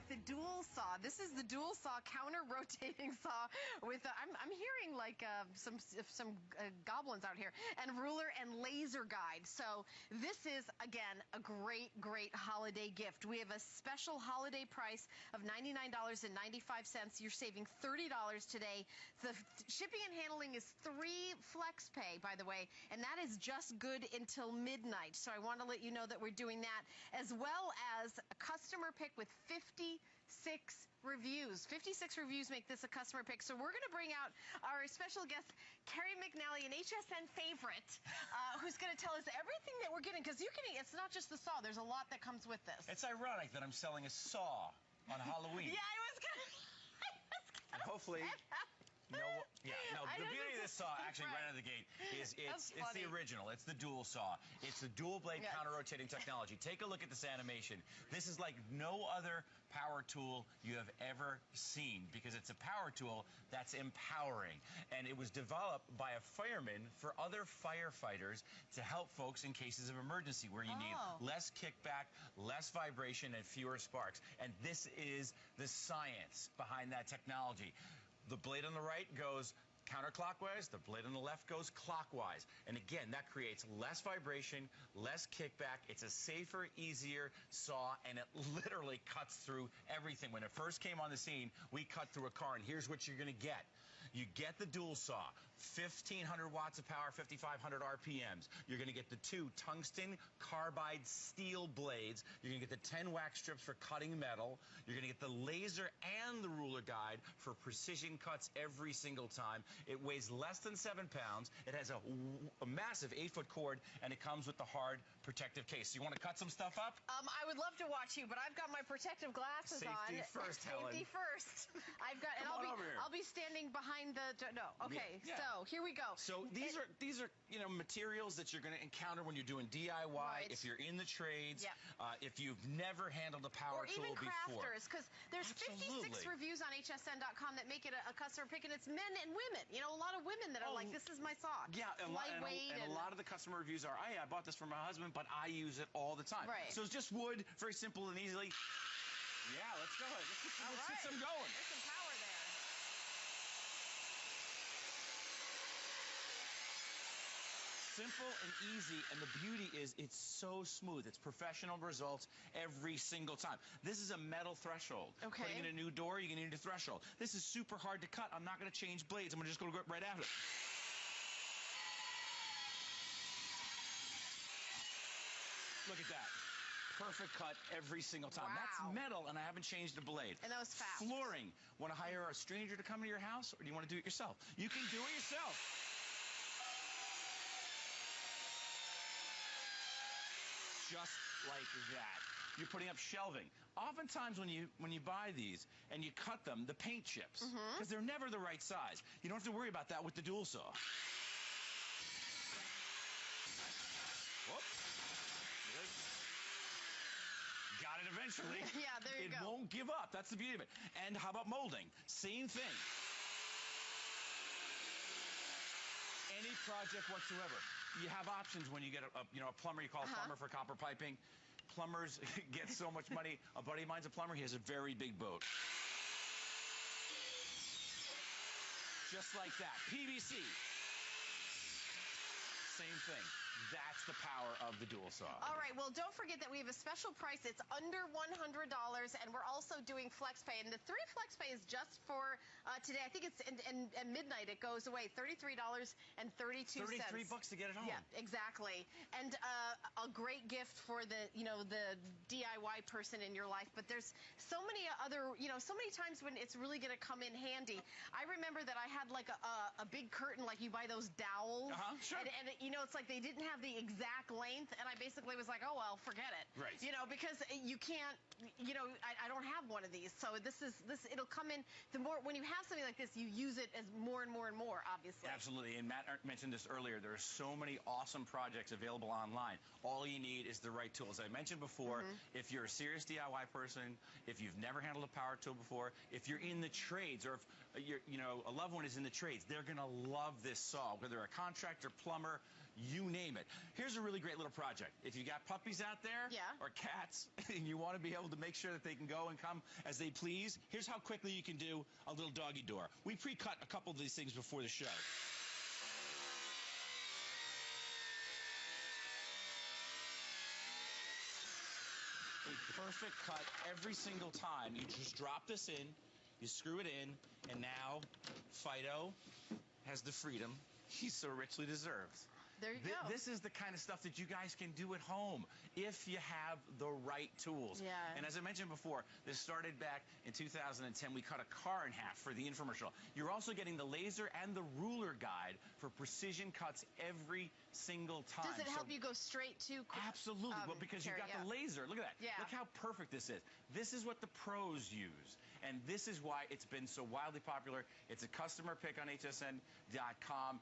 with the dual saw. This is the dual saw counter rotating saw with I'm hearing like some goblins out here, and ruler and laser guide. So this is again a great holiday gift. We have a special holiday price of $99.95. You're saving $30 today. The shipping and handling is free flex pay, by the way, and that is just good until midnight. So I want to let you know that we're doing that, as well as a customer pick with 56 reviews. 56 reviews make this a customer pick. So we're going to bring out our special guest, Carrie McNally, an HSN favorite, who's going to tell us everything that we're getting. Because it's not just the saw. There's a lot that comes with this. It's ironic that I'm selling a saw on Halloween. Yeah, I was going to... And hopefully... the beauty of this saw, actually, right out of the gate, is it's the original. It's the dual saw. It's the dual blade counter-rotating technology. Take a look at this animation. This is like no other power tool you have ever seen, because it's a power tool that's empowering. And it was developed by a fireman for other firefighters to help folks in cases of emergency where you need less kickback, less vibration, and fewer sparks. And this is the science behind that technology. The blade on the right goes counterclockwise, the blade on the left goes clockwise. And again, that creates less vibration, less kickback. It's a safer, easier saw, and it literally cuts through everything. When it first came on the scene, we cut through a car, and here's what you're going to get. You get the dual saw, 1,500 watts of power, 5,500 RPMs. You're going to get the 2 tungsten carbide steel blades. You're going to get the 10 wax strips for cutting metal. You're going to get the laser and the ruler guide for precision cuts every single time. It weighs less than 7 pounds. It has a massive 8-foot cord, and it comes with the hard protective case. So you want to cut some stuff up? I would love to watch you, but I've got my protective glasses on. Safety first, Helen. Safety first. I've got, and I'll be standing behind the. No, okay. Yeah. So here we go. So these are materials that you're going to encounter when you're doing DIY. If you're in the trades. If you've never handled a power tool before. Or even crafters, because there's 56 reviews on HSN.com that make it a customer pick, and it's men and women. You know, a lot of women that are like, this is my saw. Yeah, lightweight, and a lot of the customer reviews are, I bought this for my husband, but I use it all the time. Right. So it's just wood, very simple and easily. Yeah, let's go. Let's get some going. There's some power there. Simple and easy, and the beauty is it's so smooth. It's professional results every single time. This is a metal threshold. Okay. Putting in a new door, you're going to need a threshold. This is super hard to cut. I'm not going to change blades. I'm just going to go right after it. Look at that. Perfect cut every single time. Wow. That's metal, and I haven't changed the blade. And that was fast. Flooring. Want to hire a stranger to come into your house, or do you want to do it yourself? You can do it yourself. Just like that. You're putting up shelving. Oftentimes when you buy these and you cut them, the paint chips, because they're never the right size. You don't have to worry about that with the dual saw. Whoops. Got it eventually. Yeah, there you go. It won't give up. That's the beauty of it. And how about molding? Same thing. Any project whatsoever. You have options when you get a plumber. You call a plumber for copper piping. Plumbers get so much money. A buddy of mine's a plumber. He has a very big boat. Just like that. PVC. Same thing. That's the power of the dual saw. All right, well, don't forget that we have a special price. It's under $100, and we're also doing flex pay. And the 3 flex pay is just for today. I think it's at midnight it goes away. $33.32. $33 to get it home. Yeah, exactly. And a great gift for the the DIY person in your life. But there's so many other so many times when it's really going to come in handy. I remember that I had like a big curtain, like you buy those dowels. Sure. And it's like they didn't have the exact length, and I basically was like, oh well, forget it. Right. Because you can't. I don't have one of these, so it'll come in. The more when you have something like this, you use it as more and more and more, obviously. Absolutely. And Matt mentioned this earlier. There are so many awesome projects available online. All you need is the right tools. I mentioned before, if you're a serious DIY person, if you've never handled a power tool before, if you're in the trades, or if a loved one is in the trades, they're going to love this saw. Whether a contractor, plumber, you name it. Here's a really great little project. If you got puppies out there or cats and you want to be able to make sure that they can go and come as they please, here's how quickly you can do a little doggy door. We pre-cut a couple of these things before the show. A perfect cut every single time. You just drop this in, you screw it in, and now Fido has the freedom he so richly deserves. There you go. This is the kind of stuff that you guys can do at home if you have the right tools. Yeah. And as I mentioned before, this started back in 2010. We cut a car in half for the infomercial. You're also getting the laser and the ruler guide for precision cuts every single time. Does it help you go straight to... Absolutely. Well, because you've got the laser. Look at that. Yeah. Look how perfect this is. This is what the pros use. And this is why it's been so wildly popular. It's a customer pick on hsn.com.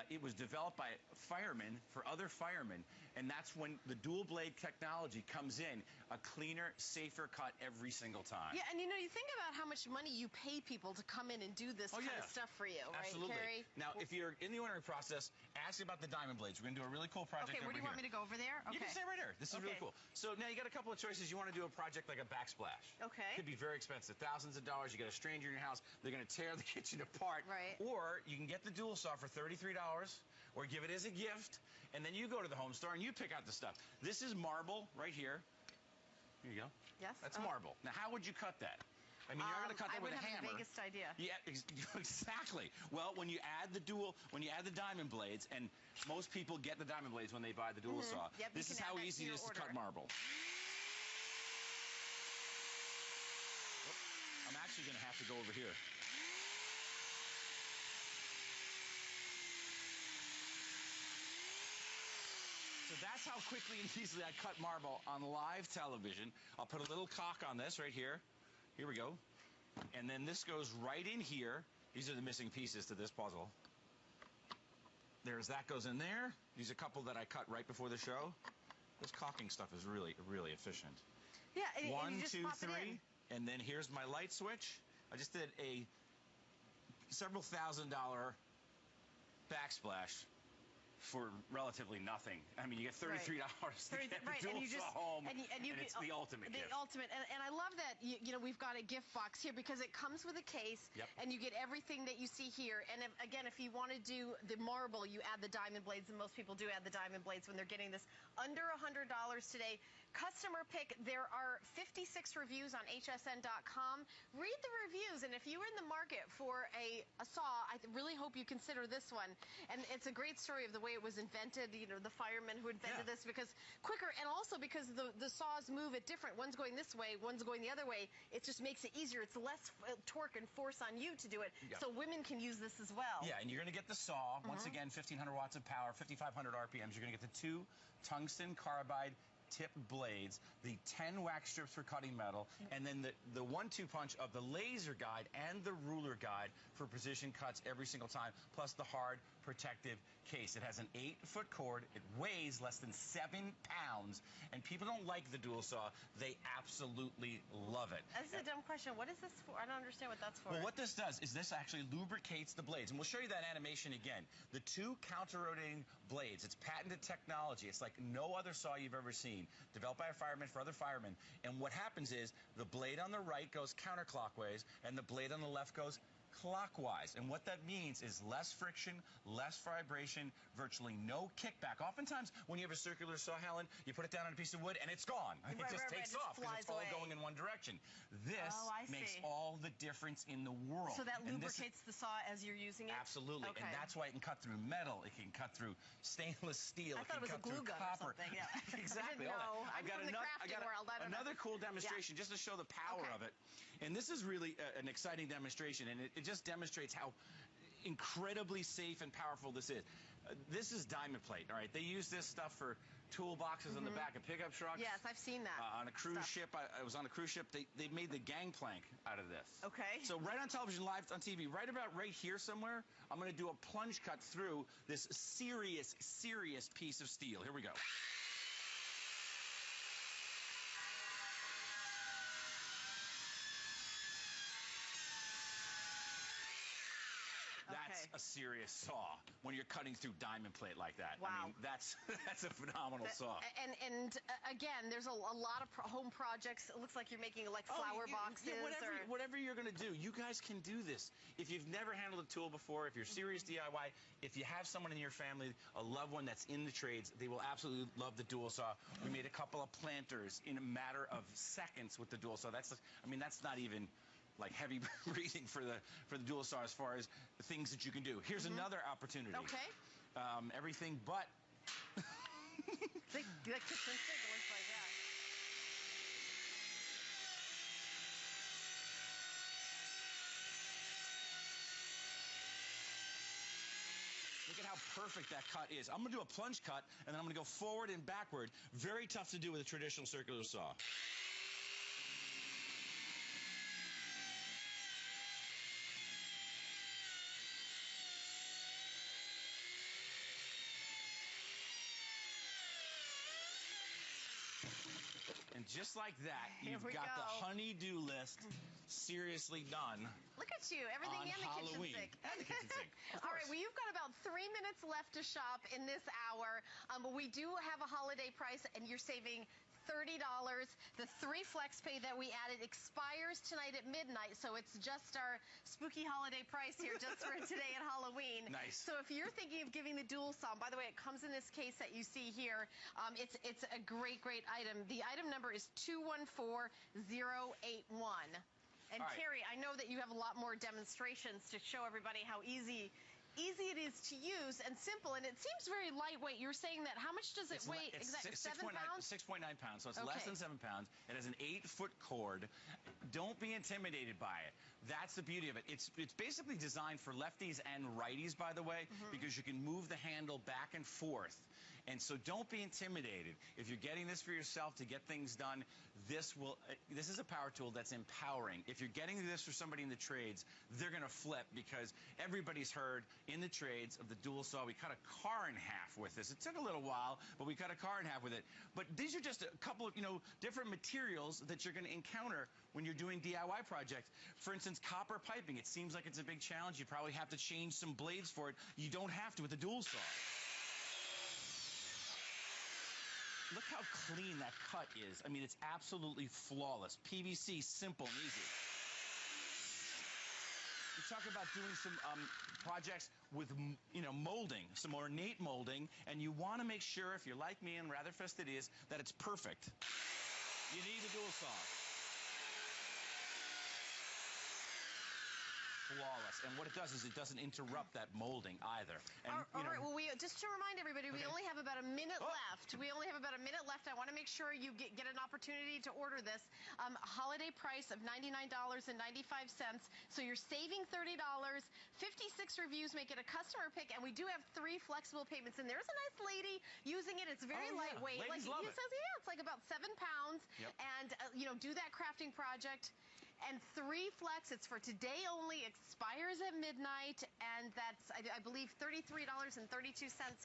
It was developed by firemen for other firemen, and that's when the dual blade technology comes in, a cleaner, safer cut every single time. Yeah, and you know, you think about how much money you pay people to come in and do this kind of stuff for you, right, Absolutely. Carrie? Now, if you're in the ordering process, ask about the diamond blades. We're going to do a really cool project where do you want me to go? Over there? Okay. You can stay right here. This is really cool. So now you got a couple of choices. You want to do a project like a backsplash. Okay. Could be very expensive, thousands of dollars. You got a stranger in your house. They're going to tear the kitchen apart. Right. Or you can get the dual saw for $33 or give it as a gift, and then you go to the home store and you pick out the stuff. This is marble right here. Here you go. Yes. That's marble. Now, how would you cut that? I mean, you're not going to cut that with a hammer. I would have the biggest idea. Yeah, exactly. Well, when you add the diamond blades, and most people get the diamond blades when they buy the dual saw. Yep, this is how easy it is to cut marble. I'm actually going to have to go over here. So that's how quickly and easily I cut marble on live television. I'll put a little cock on this right here. Here we go. And then this goes right in here. These are the missing pieces to this puzzle. That goes in there. These are a couple that I cut right before the show. This caulking stuff is really, really efficient. Yeah, and One, you just two, pop it three, in. and then here's my light switch. I just did a several $1,000 backsplash for relatively nothing. I mean, you get $33 to get the dual saw home, and it's the ultimate gift. The ultimate, and I love that, you know, we've got a gift box here because it comes with a case, and you get everything that you see here. And again, if you want to do the marble, you add the diamond blades, and most people do add the diamond blades when they're getting this under $100 today. Customer pick, there are 56 reviews on hsn.com. Read the reviews, and if you were in the market for a saw, I really hope you consider this one. And it's a great story of the way it was invented, you know, the firemen who invented this, because quicker, and also because the saws move at different, one's going this way, one's going the other way. It just makes it easier. It's less torque and force on you to do it, so women can use this as well. Yeah, and you're going to get the saw, once again, 1,500 watts of power, 5,500 RPMs. You're going to get the 2 tungsten carbide tip blades, the 10 wax strips for cutting metal, and then the 1-2 punch of the laser guide and the ruler guide for precision cuts every single time, plus the hard protective case. It has an 8-foot cord. It weighs less than 7 pounds, and people don't like the dual saw. They absolutely love it. That's a dumb question. What is this for? I don't understand what that's for. Well, what this does is this actually lubricates the blades, and we'll show you that animation again. The 2 counter-rotating blades, it's patented technology. It's like no other saw you've ever seen, developed by a fireman for other firemen. And what happens is the blade on the right goes counterclockwise, and the blade on the left goes clockwise. And what that means is less friction, less vibration, virtually no kickback. Oftentimes, when you have a circular saw, Helen, you put it down on a piece of wood and it's gone. It just takes off because it's all going in one direction. This makes all the difference in the world. So that lubricates the saw as you're using it? Absolutely. And that's why it can cut through metal. It can cut through stainless steel. I thought it was a glue gun or something. Yeah. Exactly. I've got another cool demonstration just to show the power of it. And this is really an exciting demonstration, and it just demonstrates how incredibly safe and powerful this is. This is diamond plate, all right? They use this stuff for toolboxes in the back of pickup trucks. Yes, I've seen that. On a cruise ship, I was on a cruise ship. They made the gangplank out of this. Okay. So right on television, live on TV, right about right here somewhere, I'm going to do a plunge cut through this serious piece of steel. Here we go. That's a serious saw when you're cutting through diamond plate like that. Wow. I mean, that's a phenomenal saw. And again, there's a lot of home projects. It looks like you're making like flower boxes. Yeah, whatever you're going to do, you guys can do this. If you've never handled a tool before, if you're serious DIY, if you have someone in your family, a loved one that's in the trades, they will absolutely love the dual saw. We made a couple of planters in a matter of seconds with the dual saw. That's not even like heavy breathing for the dual saw as far as the things that you can do. Here's another opportunity. Okay. Everything but the kitchen sink looks like that. Look at how perfect that cut is. I'm going to do a plunge cut, and then I'm going to go forward and backward. Very tough to do with a traditional circular saw. And just like that, you've got the honey-do list seriously done. Look at you, everything in the Halloween. kitchen sink. And the kitchen sink. All right, well, you've got about 3 minutes left to shop in this hour. But we do have a holiday price, and you're saving $30. The 3 flex pay that we added expires tonight at midnight, so it's just our spooky holiday price here just for today at Halloween. Nice. So if you're thinking of giving the dual saw, by the way, it comes in this case that you see here. It's a great item. The item number is 214081. And Carrie, I know that you have a lot more demonstrations to show everybody how easy it is to use and simple, and it seems very lightweight. You're saying that how much does it weigh? Exactly 7 pounds? 6.9 pounds, so it's less than 7 pounds. It has an 8-foot cord. Don't be intimidated by it. That's the beauty of it. It's basically designed for lefties and righties, by the way, because you can move the handle back and forth. And so don't be intimidated. If you're getting this for yourself to get things done, this is a power tool that's empowering. If you're getting this for somebody in the trades, they're going to flip, because everybody's heard in the trades of the dual saw. We cut a car in half with this. It took a little while, but we cut a car in half with it. But these are just a couple of, different materials that you're going to encounter when you're doing DIY projects. For instance, copper piping. It seems like it's a big challenge. You probably have to change some blades for it. You don't have to with the dual saw. Look how clean that cut is. I mean, it's absolutely flawless. PVC, simple and easy. You talk about doing some projects with, molding, some ornate molding, and you want to make sure, if you're like me and rather fastidious, that it's perfect. You need the dual saw. Flawless. And what it does is it doesn't interrupt that molding either. And, all right, well, just to remind everybody, we only have about a minute left. We only have about a minute left. I want to make sure you get an opportunity to order this. Holiday price of $99.95. So you're saving $30. 56 reviews make it a customer pick, and we do have 3 flexible payments. And there's a nice lady using it. It's very lightweight. Ladies love it. Says, yeah, it's like about 7 pounds. Yep. And, do that crafting project. And 3 flex, it's for today only, expires at midnight, and that's, I believe, $33.32,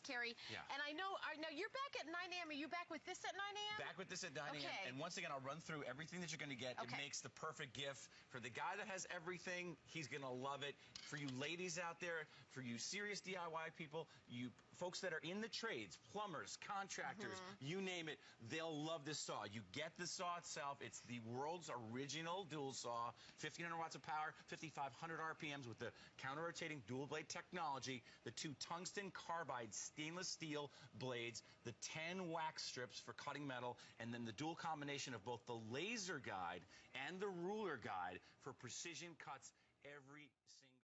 Carrie. Yeah. And I know you're back at 9 a.m. Are you back with this at 9 a.m.? Back with this at 9 a.m. And once again, I'll run through everything that you're going to get. It makes the perfect gift. For the guy that has everything, he's going to love it. For you ladies out there, for you serious DIY people, you folks that are in the trades, plumbers, contractors, you name it, they'll love this saw. You get the saw itself. It's the world's original dual saw, 1,500 watts of power, 5,500 RPMs with the counter-rotating dual blade technology, the 2 tungsten carbide stainless steel blades, the 10 wax strips for cutting metal, and then the dual combination of both the laser guide and the ruler guide for precision cuts every single